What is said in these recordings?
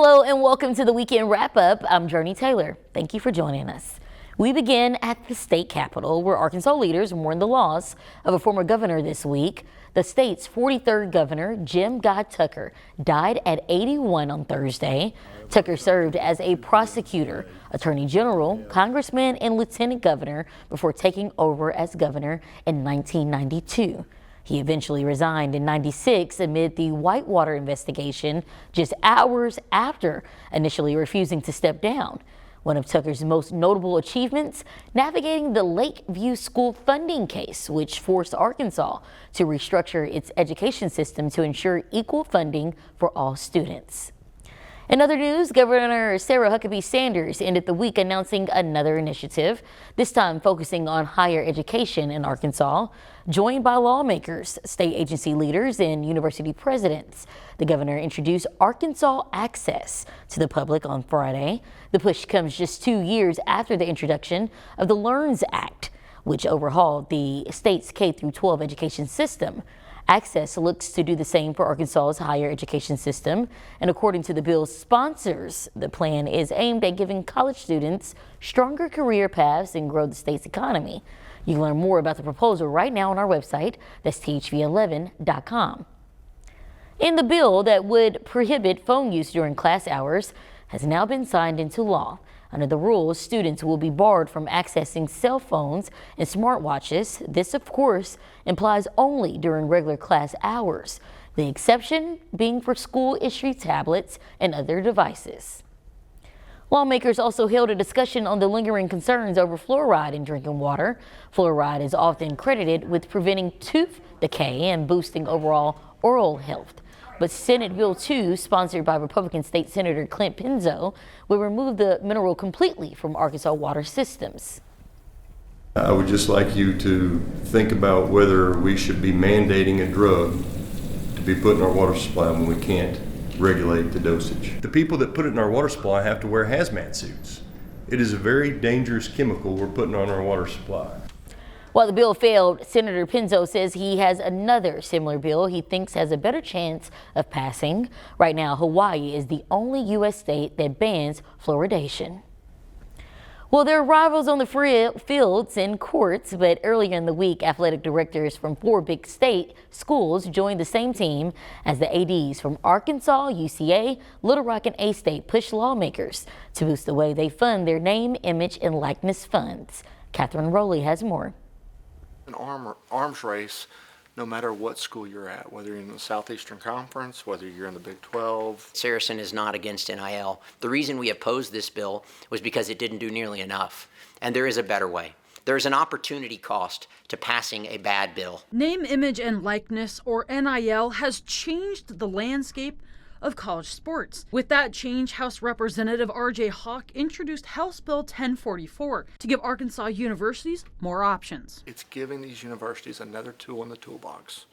Hello and welcome to the weekend wrap-up. I'm Jurnee Taylor. Thank you for joining us. We begin at the state capitol, where Arkansas leaders mourn the loss of a former governor this week. The state's 43rd governor, Jim Guy Tucker, died at 81 on Thursday. Tucker served as a prosecutor, attorney general, congressman, and lieutenant governor before taking over as governor in 1992. He eventually resigned in '96 amid the Whitewater investigation, just hours after initially refusing to step down. One of Tucker's most notable achievements, navigating the Lakeview school funding case, which forced Arkansas to restructure its education system to ensure equal funding for all students. In other news, Governor Sarah Huckabee Sanders ended the week announcing another initiative, this time focusing on higher education in Arkansas. Joined by lawmakers, state agency leaders, and university presidents, the governor introduced Arkansas Access to the public on Friday. The push comes just 2 years after the introduction of the LEARNS Act, which overhauled the state's K-12 education system. Access looks to do the same for Arkansas's higher education system, and according to the bill's sponsors, the plan is aimed at giving college students stronger career paths and grow the state's economy. You can learn more about the proposal right now on our website. That's THV11.com. And the bill that would prohibit phone use during class hours has now been signed into law. Under the rules, students will be barred from accessing cell phones and smartwatches. This, of course, implies only during regular class hours, the exception being for school-issued tablets and other devices. Lawmakers also held a discussion on the lingering concerns over fluoride in drinking water. Fluoride is often credited with preventing tooth decay and boosting overall oral health. But Senate Bill 2, sponsored by Republican State Senator Clint Penzo, will remove the mineral completely from Arkansas water systems. I would just like you to think about whether we should be mandating a drug to be put in our water supply when we can't regulate the dosage. The people that put it in our water supply have to wear hazmat suits. It is a very dangerous chemical we're putting on our water supply. While the bill failed, Senator Penzo says he has another similar bill he thinks has a better chance of passing. Right now, Hawaii is the only U.S. state that bans fluoridation. Well, there are rivals on the fields and courts, but earlier in the week, athletic directors from 4 big state schools joined the same team as the ADs from Arkansas, UCA, Little Rock, and A-State pushed lawmakers to boost the way they fund their name, image, and likeness funds. Catherine Rowley has more. An arms race, no matter what school you're at, whether you're in the Southeastern Conference, whether you're in the Big 12. Saracen is not against NIL. The reason we opposed this bill was because it didn't do nearly enough. And there is a better way. There's an opportunity cost to passing a bad bill. Name, image, and likeness, or NIL, has changed the landscape of college sports. With that change, House Representative R.J. Hawk introduced House Bill 1044 to give Arkansas universities more options. It's giving these universities another tool in the toolbox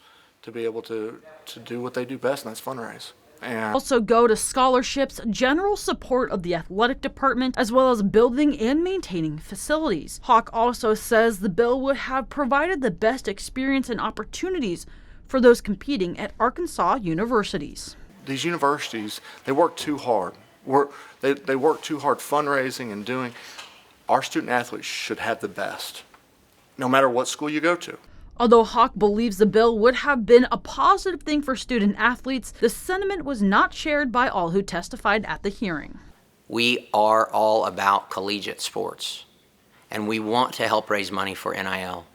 to be able to do what they do best, and that's fundraise. And also go to scholarships, general support of the athletic department, as well as building and maintaining facilities. Hawk also says the bill would have provided the best experience and opportunities for those competing at Arkansas universities. these universities, they work too hard. They work too hard fundraising and doing. Our student athletes should have the best, no matter what school you go to. Although Hawk believes the bill would have been a positive thing for student athletes, the sentiment was not shared by all who testified at the hearing. We are all about collegiate sports, and we want to help raise money for NIL.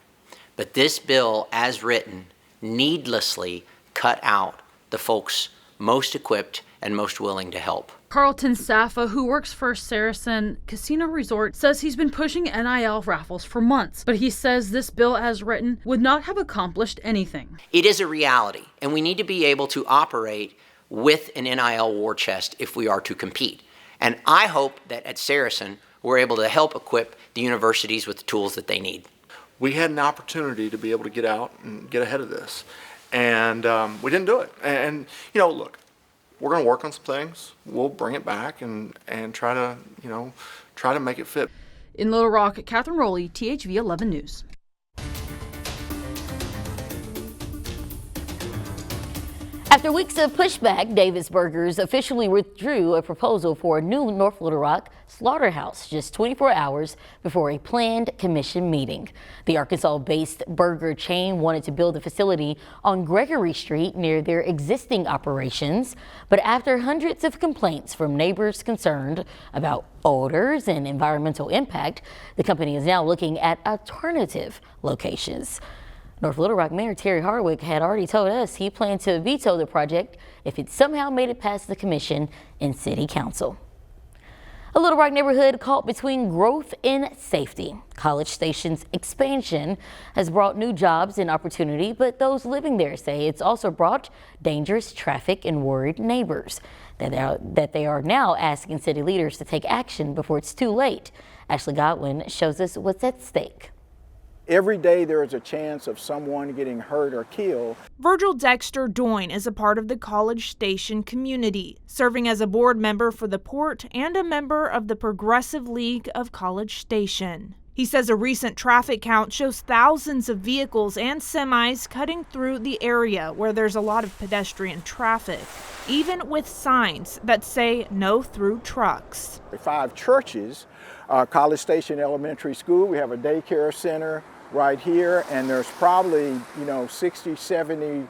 But this bill, as written, needlessly cut out the folks most equipped and most willing to help. Carlton Safa, who works for Saracen Casino Resort, says he's been pushing NIL raffles for months, but he says this bill as written would not have accomplished anything. It is a reality, and we need to be able to operate with an NIL war chest if we are to compete. And I hope that at Saracen, we're able to help equip the universities with the tools that they need. We had an opportunity to be able to get out and get ahead of this, and we didn't do it. And you know, look, we're going to work on some things. We'll bring it back and try to make it fit. In Little Rock, Catherine Rowley, THV11 News. After weeks of pushback, Davis Burgers officially withdrew a proposal for a new North Little Rock slaughterhouse just 24 hours before a planned commission meeting. The Arkansas-based burger chain wanted to build a facility on Gregory Street near their existing operations, but after hundreds of complaints from neighbors concerned about odors and environmental impact, the company is now looking at alternative locations. North Little Rock Mayor Terry Harwick had already told us he planned to veto the project if it somehow made it past the commission and city council. A Little Rock neighborhood caught between growth and safety. College Station's expansion has brought new jobs and opportunity, but those living there say it's also brought dangerous traffic and worried neighbors that they are now asking city leaders to take action before it's too late. Ashley Godwin shows us what's at stake. Every day there is a chance of someone getting hurt or killed. Virgil Dexter Doyne is a part of the College Station community, serving as a board member for the port and a member of the Progressive League of College Station. He says a recent traffic count shows thousands of vehicles and semis cutting through the area where there's a lot of pedestrian traffic, even with signs that say no through trucks. 5 churches, College Station Elementary School, we have a daycare center right here, and there's probably 60, 70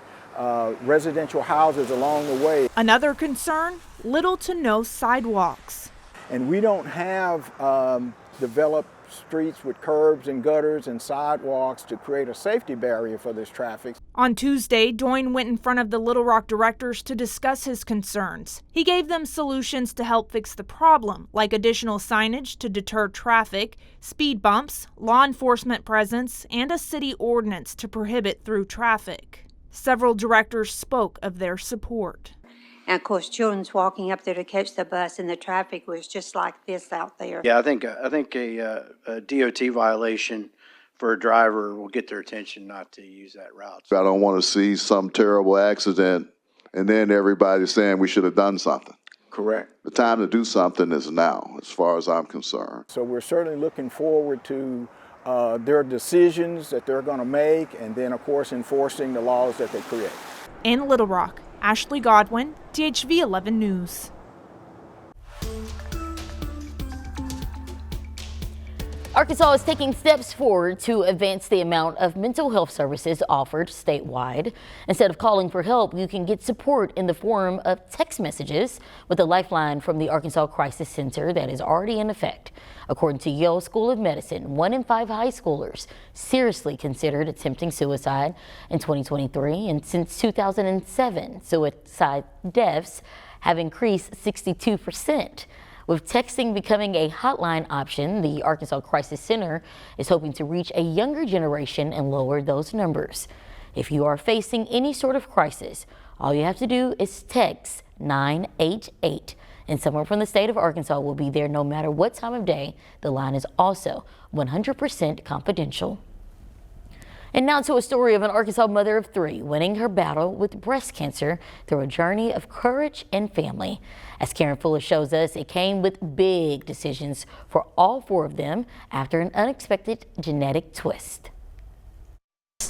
residential houses along the way. Another concern, little to no sidewalks. And we don't have developed streets with curbs and gutters and sidewalks to create a safety barrier for this traffic. On Tuesday, Doyne went in front of the Little Rock directors to discuss his concerns. He gave them solutions to help fix the problem, like additional signage to deter traffic, speed bumps, law enforcement presence, and a city ordinance to prohibit through traffic. Several directors spoke of their support. And of course, children's walking up there to catch the bus, and the traffic was just like this out there. Yeah, I think a DOT violation for a driver will get their attention not to use that route. I don't want to see some terrible accident and then everybody saying we should have done something. Correct. The time to do something is now, as far as I'm concerned. So we're certainly looking forward to their decisions that they're going to make, and then, of course, enforcing the laws that they create. In Little Rock, Ashley Godwin, THV11 News. Arkansas is taking steps forward to advance the amount of mental health services offered statewide. Instead of calling for help, you can get support in the form of text messages with a lifeline from the Arkansas Crisis Center that is already in effect. According to Yale School of Medicine, 1 in 5 high schoolers seriously considered attempting suicide in 2023, and since 2007, suicide deaths have increased 62%. With texting becoming a hotline option, the Arkansas Crisis Center is hoping to reach a younger generation and lower those numbers. If you are facing any sort of crisis, all you have to do is text 988, and someone from the state of Arkansas will be there no matter what time of day. The line is also 100% confidential. And now to a story of an Arkansas mother of 3 winning her battle with breast cancer through a journey of courage and family. As Karen Fuller shows us, it came with big decisions for all 4 of them after an unexpected genetic twist.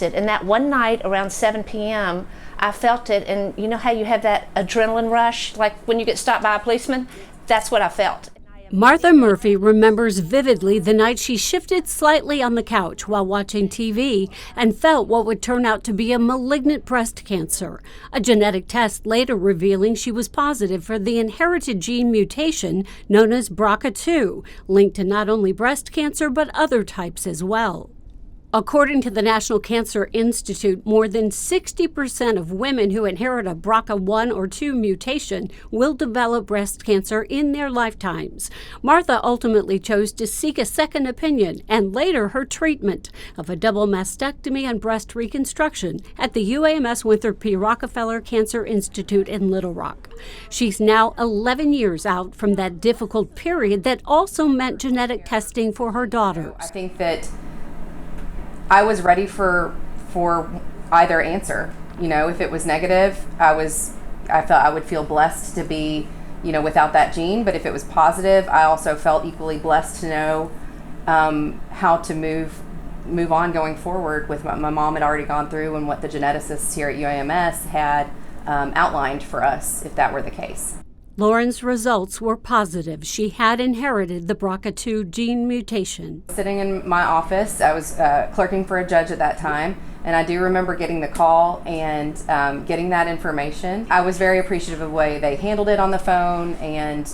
And that one night around 7 p.m., I felt it, and you know how you have that adrenaline rush, like when you get stopped by a policeman? That's what I felt. Martha Murphy remembers vividly the night she shifted slightly on the couch while watching TV and felt what would turn out to be a malignant breast cancer. A genetic test later revealing she was positive for the inherited gene mutation known as BRCA2, linked to not only breast cancer but other types as well. According to the National Cancer Institute, more than 60% of women who inherit a BRCA1 or 2 mutation will develop breast cancer in their lifetimes. Martha ultimately chose to seek a second opinion and later her treatment of a double mastectomy and breast reconstruction at the UAMS Winthrop P. Rockefeller Cancer Institute in Little Rock. She's now 11 years out from that difficult period that also meant genetic testing for her daughters. I think that I was ready for either answer. You know, if it was negative, I felt I would feel blessed to be, without that gene. But if it was positive, I also felt equally blessed to know how to move on going forward with what my mom had already gone through and what the geneticists here at UAMS had outlined for us if that were the case. Lauren's results were positive. She had inherited the BRCA2 gene mutation. Sitting in my office, I was clerking for a judge at that time, and I do remember getting the call and getting that information. I was very appreciative of the way they handled it on the phone, and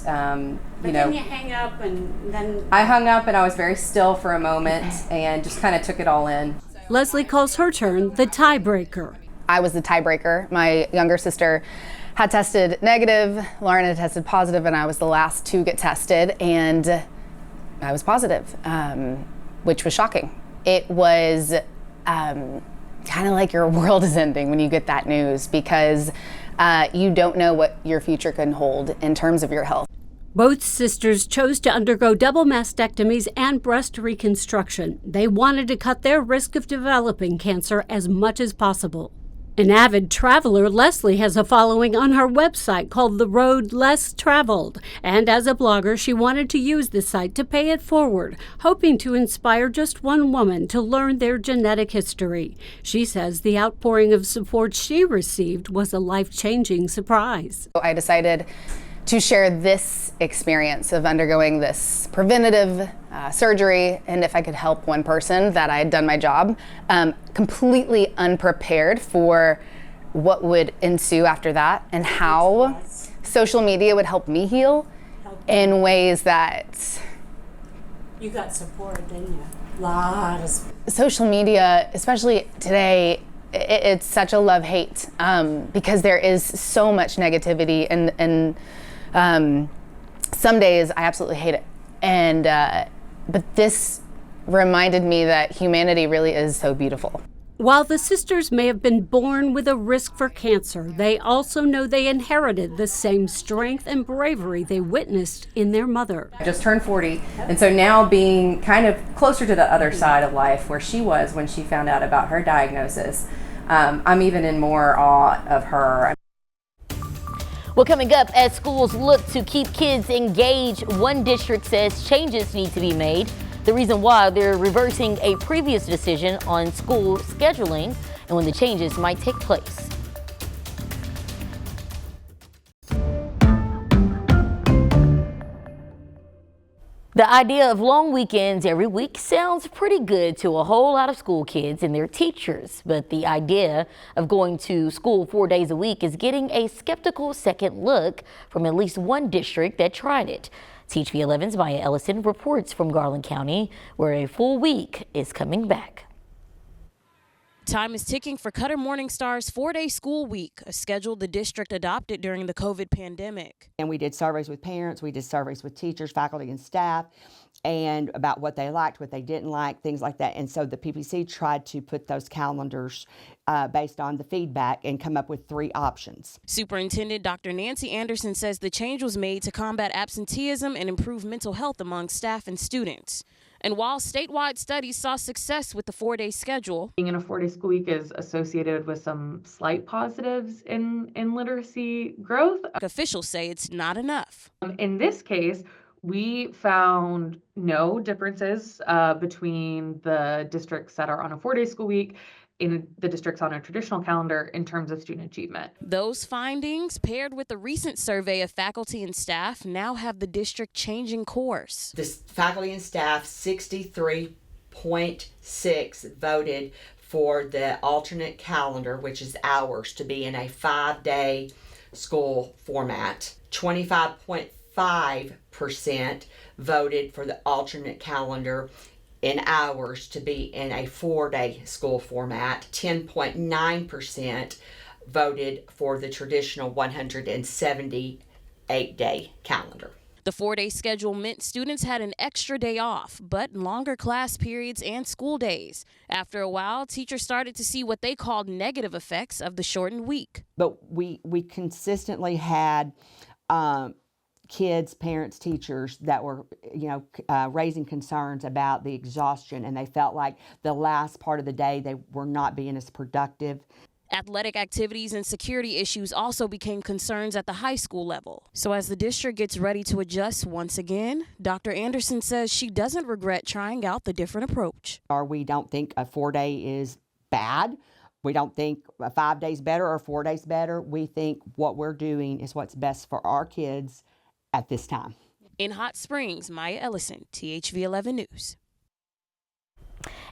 Then you hang up and then... I hung up and I was very still for a moment and just kind of took it all in. Leslie calls her turn the tiebreaker. I was the tiebreaker. My younger sister had tested negative, Lauren had tested positive, and I was the last to get tested, and I was positive, which was shocking. It was kind of like your world is ending when you get that news, because you don't know what your future can hold in terms of your health. Both sisters chose to undergo double mastectomies and breast reconstruction. They wanted to cut their risk of developing cancer as much as possible. An avid traveler, Leslie has a following on her website called The Road Less Traveled, and as a blogger, she wanted to use the site to pay it forward, hoping to inspire just one woman to learn their genetic history. She says the outpouring of support she received was a life-changing surprise. I decided to share this experience of undergoing this preventative surgery, and if I could help one person, that I had done my job, completely unprepared for what would ensue after that and how social media would help me heal in ways that... You got support, didn't you? Lots. Social media, especially today, it's such a love-hate because there is so much negativity, and some days I absolutely hate it. And but this reminded me that humanity really is so beautiful. While the sisters may have been born with a risk for cancer, they also know they inherited the same strength and bravery they witnessed in their mother. I just turned 40, and so now being kind of closer to the other side of life where she was when she found out about her diagnosis, I'm even in more awe of her. Well, coming up, as schools look to keep kids engaged, one district says changes need to be made. The reason why, they're reversing a previous decision on school scheduling and when the changes might take place. The idea of long weekends every week sounds pretty good to a whole lot of school kids and their teachers, but the idea of going to school 4 days a week is getting a skeptical second look from at least one district that tried it. THV11's Maya Ellison reports from Garland County, where a full week is coming back. Time is ticking for Cutter Morningstar's 4-day school week, a schedule the district adopted during the COVID pandemic. And we did surveys with parents, we did surveys with teachers, faculty, and staff, and about what they liked, what they didn't like, things like that. And so the PPC tried to put those calendars based on the feedback and come up with 3 options. Superintendent Dr. Nancy Anderson says the change was made to combat absenteeism and improve mental health among staff and students. And while statewide studies saw success with the 4-day schedule, being in a 4-day school week is associated with some slight positives in literacy growth. Officials say it's not enough. In this case, we found no differences between the districts that are on a 4-day school week in the districts on a traditional calendar in terms of student achievement. Those findings, paired with a recent survey of faculty and staff, now have the district changing course. The faculty and staff, 63.6 voted for the alternate calendar, which is ours, to be in a 5-day school format. 25.5% voted for the alternate calendar in hours to be in a 4-day school format. 10.9% voted for the traditional 178-day calendar. The 4-day schedule meant students had an extra day off, but longer class periods and school days. After a while, teachers started to see what they called negative effects of the shortened week. But we consistently had kids, parents, teachers that were, raising concerns about the exhaustion, and they felt like the last part of the day they were not being as productive. Athletic activities and security issues also became concerns at the high school level. So as the district gets ready to adjust once again, Dr. Anderson says she doesn't regret trying out the different approach. Or we don't think a 4-day is bad. We don't think 5 days better or 4 days better. We think what we're doing is what's best for our kids at this time. In Hot Springs, Maya Ellison, THV11 News.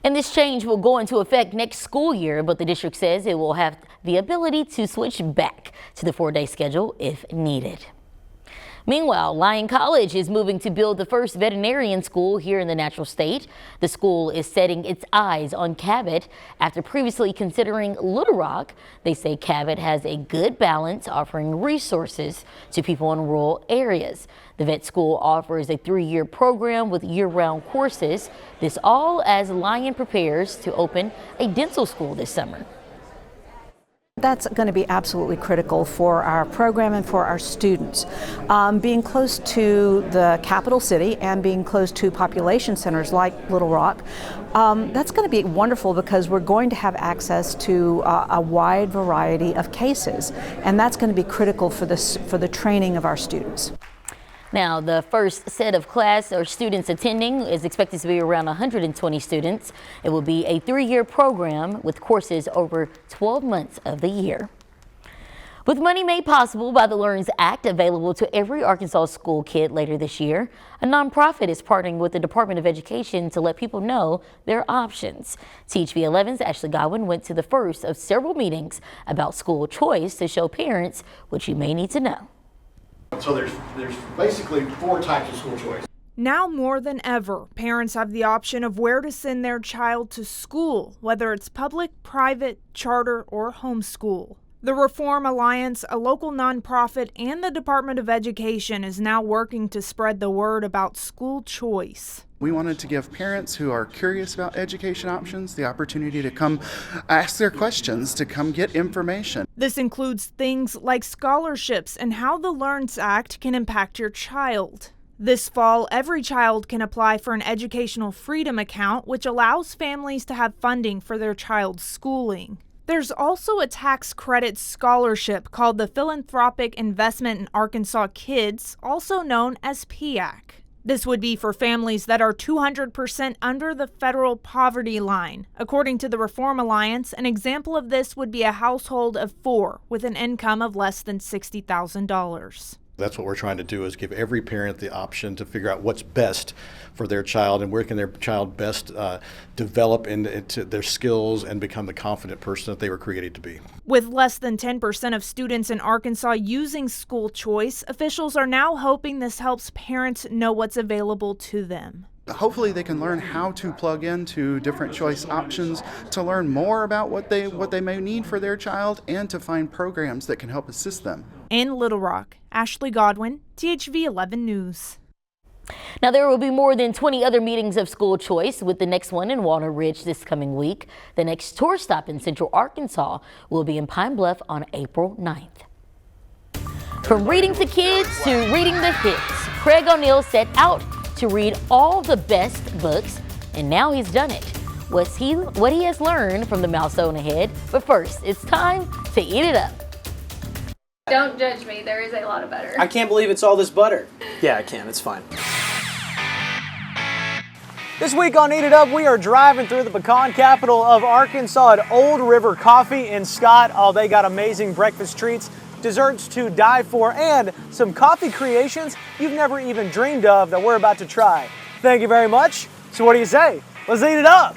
And this change will go into effect next school year, but the district says it will have the ability to switch back to the 4-day schedule if needed. Meanwhile, Lyon College is moving to build the first veterinarian school here in the Natural State. The school is setting its eyes on Cabot after previously considering Little Rock. They say Cabot has a good balance, offering resources to people in rural areas. The vet school offers a 3-year program with year-round courses. This all as Lyon prepares to open a dental school this summer. That's going to be absolutely critical for our program and for our students. Being close to the capital city and being close to population centers like Little Rock, that's going to be wonderful because we're going to have access to a wide variety of cases, and that's going to be critical for the training of our students. Now, the first set of class or students attending is expected to be around 120 students. It will be a 3-year program with courses over 12 months of the year. With money made possible by the LEARNS Act available to every Arkansas school kid later this year, a nonprofit is partnering with the Department of Education to let people know their options. THV11's Ashley Godwin went to the first of several meetings about school choice to show parents what you may need to know. So there's basically 4 types of school choice. Now more than ever, parents have the option of where to send their child to school, whether it's public, private, charter, or homeschool. The Reform Alliance, a local nonprofit, and the Department of Education is now working to spread the word about school choice. We wanted to give parents who are curious about education options the opportunity to come ask their questions, to come get information. This includes things like scholarships and how the LEARNS Act can impact your child. This fall, every child can apply for an Educational Freedom Account, which allows families to have funding for their child's schooling. There's also a tax credit scholarship called the Philanthropic Investment in Arkansas Kids, also known as PIAC. This would be for families that are 200% under the federal poverty line. According to the Reform Alliance, an example of this would be a household of 4 with an income of less than $60,000. That's what we're trying to do, is give every parent the option to figure out what's best for their child and where can their child best develop into their skills and become the confident person that they were created to be. With less than 10% of students in Arkansas using school choice, officials are now hoping this helps parents know what's available to them. Hopefully they can learn how to plug into different choice options, to learn more about what they may need for their child, and to find programs that can help assist them. In Little Rock, Ashley Godwin, THV11 News. Now, there will be more than 20 other meetings of school choice, with the next one in Walnut Ridge this coming week. The next tour stop in Central Arkansas will be in Pine Bluff on April 9th. From reading to kids to reading the hits, Craig O'Neill set out to read all the best books, and now he's done it. What he has learned from the milestone ahead. But first, it's time to eat it up. Don't judge me, there is a lot of butter. I can't believe it's all this butter. Yeah, I can, it's fine. This week on Eat It Up, we are driving through the pecan capital of Arkansas at Old River Coffee in Scott. Oh, they got amazing breakfast treats, desserts to die for, and some coffee creations you've never even dreamed of that we're about to try. Thank you very much. So what do you say? Let's eat it up.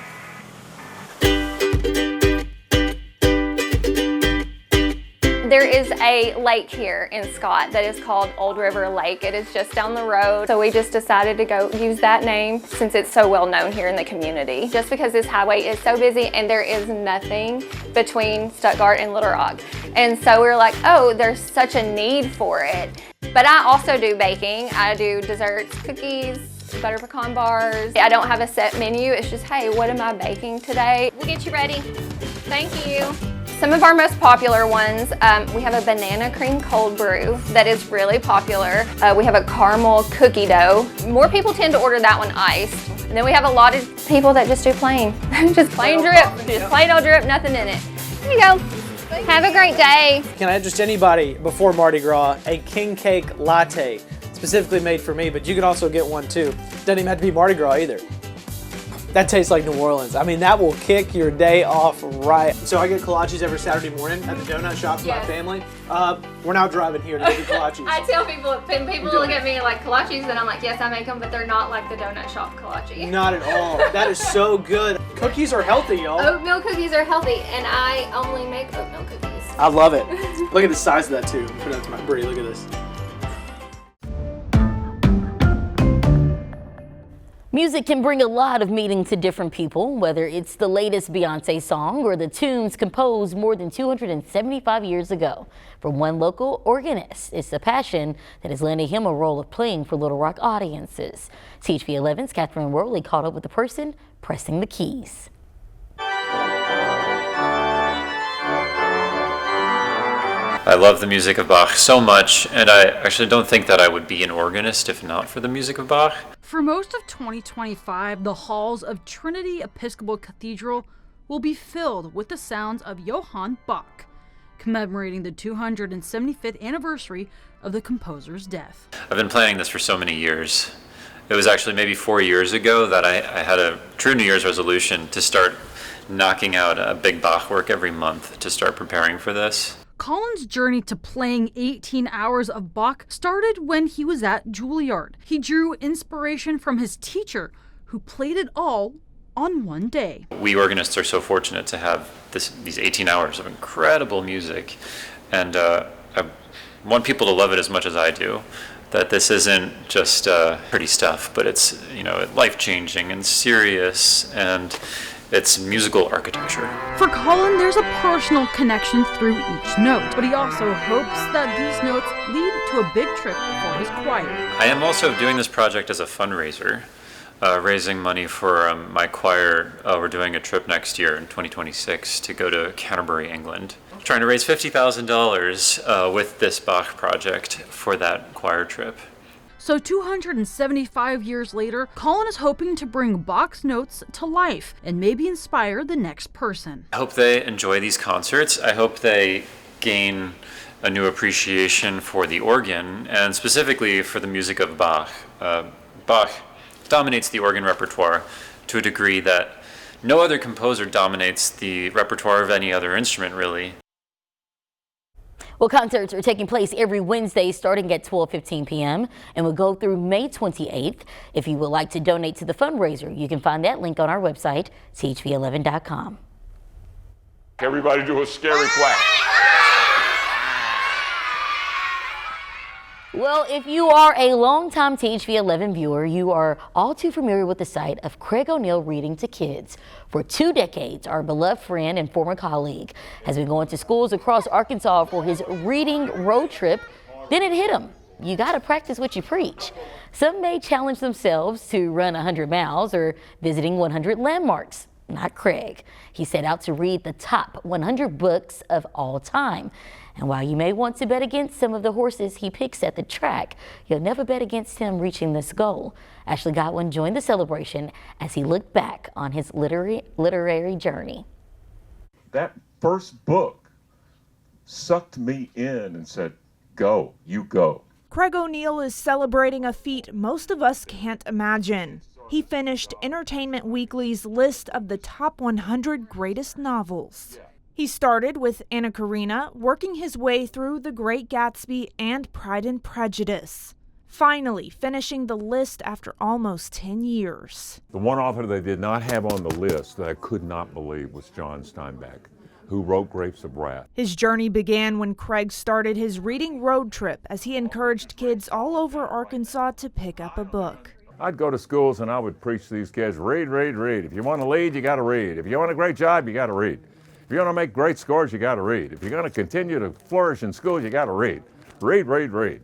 There is a lake here in Scott that is called Old River Lake. It is just down the road. So we just decided to go use that name since it's so well known here in the community. Just because this highway is so busy and there is nothing between Stuttgart and Little Rock. And so we were like, oh, there's such a need for it. But I also do baking. I do desserts, cookies, butter pecan bars. I don't have a set menu. It's just, hey, what am I baking today? We'll get you ready. Thank you. Some of our most popular ones, we have a banana cream cold brew that is really popular. We have a caramel cookie dough. More people tend to order that one iced. And then we have a lot of people that just do plain. Just plain drip, just plain old drip, nothing in it. There you go. Have a great day. Can I interest anybody before Mardi Gras a king cake latte, specifically made for me, but you can also get one too. Doesn't even have to be Mardi Gras either. That tastes like New Orleans. I mean, that will kick your day off right. So I get kolaches every Saturday morning at the donut shop for my family. We're now driving here to get the kolaches. I tell people, when people look at me like kolaches, and I'm like, yes, I make them, but they're not like the donut shop kolache. Not at all. That is so good. Cookies are healthy, y'all. Oatmeal cookies are healthy, and I only make oatmeal cookies. I love it. Look at the size of that too. Put it up to my Brie. Look at this. Music can bring a lot of meaning to different people, whether it's the latest Beyonce song or the tunes composed more than 275 years ago. For one local organist, it's the passion that has landed him a role of playing for Little Rock audiences. THV11's Catherine Worley caught up with the person pressing the keys. I love the music of Bach so much, and I actually don't think that I would be an organist if not for the music of Bach. For most of 2025, the halls of Trinity Episcopal Cathedral will be filled with the sounds of Johann Bach, commemorating the 275th anniversary of the composer's death. I've been planning this for so many years. It was actually maybe 4 years ago that I had a true New Year's resolution to start knocking out a big Bach work every month to start preparing for this. Colin's journey to playing 18 hours of Bach started when he was at Juilliard. He drew inspiration from his teacher, who played it all on one day. We organists are so fortunate to have these 18 hours of incredible music, and I want people to love it as much as I do. That this isn't just pretty stuff, but it's, life-changing and serious, and it's musical architecture. For Colin, there's a personal connection through each note, but he also hopes that these notes lead to a big trip for his choir. I am also doing this project as a fundraiser, raising money for my choir. We're doing a trip next year in 2026 to go to Canterbury, England. Trying to raise $50,000 with this Bach project for that choir trip. So 275 years later, Colin is hoping to bring Bach's notes to life and maybe inspire the next person. I hope they enjoy these concerts. I hope they gain a new appreciation for the organ and specifically for the music of Bach. Bach dominates the organ repertoire to a degree that no other composer dominates the repertoire of any other instrument, really. Well, concerts are taking place every Wednesday starting at 12:15 p.m. and will go through May 28th. If you would like to donate to the fundraiser, you can find that link on our website, THV11.com. Everybody do a scary quack. Well, if you are a longtime THV11 viewer, you are all too familiar with the sight of Craig O'Neill reading to kids. For 2 decades, our beloved friend and former colleague has been going to schools across Arkansas for his reading road trip. Then it hit him. You got to practice what you preach. Some may challenge themselves to run 100 miles or visiting 100 landmarks. Not Craig. He set out to read the top 100 books of all time. And while you may want to bet against some of the horses he picks at the track, you'll never bet against him reaching this goal. Ashley Godwin joined the celebration as he looked back on his literary journey. That first book sucked me in and said, go, you go. Craig O'Neill is celebrating a feat most of us can't imagine. He finished Entertainment Weekly's list of the top 100 greatest novels. He started with Anna Karenina, working his way through The Great Gatsby and Pride and Prejudice. Finally, finishing the list after almost 10 years. The one author they did not have on the list that I could not believe was John Steinbeck, who wrote Grapes of Wrath. His journey began when Craig started his reading road trip as he encouraged kids all over Arkansas to pick up a book. I'd go to schools and I would preach to these kids, read, read, read. If you want to lead, you got to read. If you want a great job, you got to read. If you want to make great scores, you got to read. If you're going to continue to flourish in school, you got to read. Read, read, read.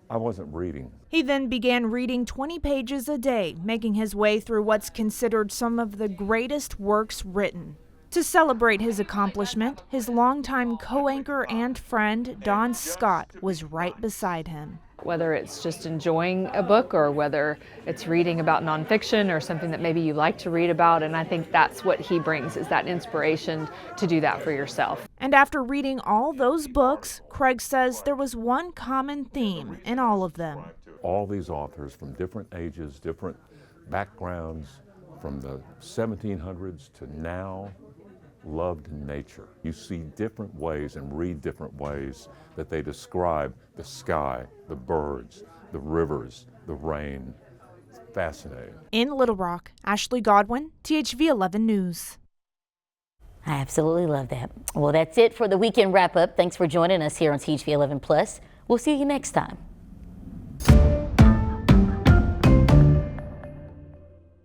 I wasn't reading. He then began reading 20 pages a day, making his way through what's considered some of the greatest works written. To celebrate his accomplishment, his longtime co-anchor and friend, Don Scott, was right beside him. Whether it's just enjoying a book or whether it's reading about nonfiction or something that maybe you like to read about, and I think that's what he brings, is that inspiration to do that for yourself. And after reading all those books, Craig says there was one common theme in all of them. All these authors from different ages, different backgrounds from the 1700s to now loved nature. You see different ways and read different ways that they describe the sky, the birds, the rivers, the rain. It's fascinating. In Little Rock, Ashley Godwin, THV11 News. I absolutely love that. Well, that's it for the weekend wrap up. Thanks for joining us here on THV11 Plus. We'll see you next time.